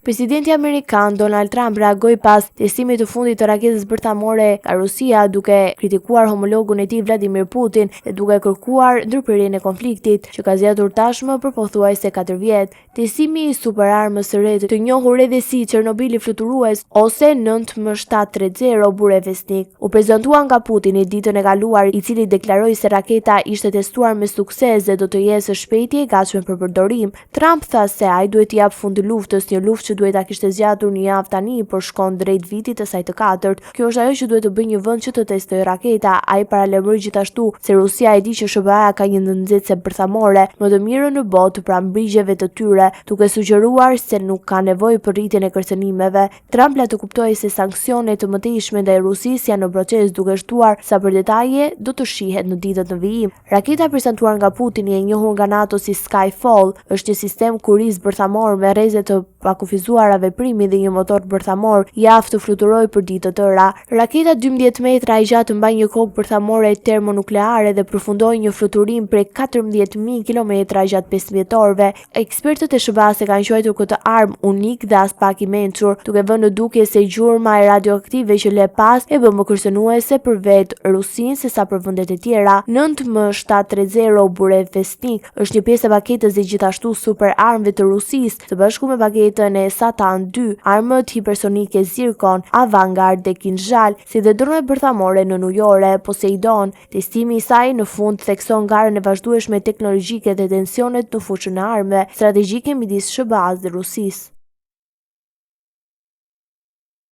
Presidenti Amerikan Donald Trump reagoi pas testimit të fundit të raketës bërthamore nga Rusia, duke kritikuar homologun e tij Vladimir Putin dhe duke kërkuar ndërprerjen e konfliktit, që ka zgjatur tashmë për pothuajse 4 vjet. Testimi i superarmës së re të njohur edhe si Çernobili fluturues ose 9M730 burevestnik u prezantua nga Putini ditën e kaluar, i cili deklaroi se raketa ishte testuar me sukses dhe do të jetë së shpejti e gatshme për përdorim. Trump tha se ai duhet t'i japë fund luftës, një luftë që duhet ta kishte zgjatur një javë tani, por shkon drejt vitit të saj të 4. Kjo është ajo që duhet të bëjë një vend që të testojë raketa. Ai paralajmëroi gjithashtu se Rusia e di që SBA ka një nxehtëse bërthamore më të mirë në botë pranë brigjeve të tyre, duke sugjeruar se nuk ka nevojë për rritjen e kërcënimeve. Trump la të kuptojë se sanksionet të mëtejshme ndaj Rusisë janë në proces, duke shtuar sa për detaje do të shihet në ditët në vijim. Raketa prezantuar nga Putini, e njohur nga NATO si Skyfall, është një sistem kuriz bërthamor me rreze të pakufizuara veprimi dhe një motor bërthamor i aftë të fluturojë për ditë të tëra. Raketa 12 metra e gjatë mbaj një kokë bërthamore termonukleare dhe përfundoi një fluturim prej 14.000 kilometra gjatë 15 orëve. Ekspertët e SBA-s e kanë quajtur këtë armë unik dhe as pak i mençur, duke vënë në dukje se gjurma e radioaktive që le pas e bë më kërcënuese për vetë Rusinë sesa për vendet e tjera. 9M730 burevestnik është një pjesë e paketës dhe gjithashtu super armëve të Rusisë, të bashku me paketën e Satan 2, armët hipersonike Zircon, Avangard dhe Kinjal, si dhe dronet bërthamore në ujore, Poseidon. Testimi i saj në fund thekson garën e vazhdueshme teknologjike dhe tensionet në fushën e armëve strategjike midis SBA-s dhe Rusisë.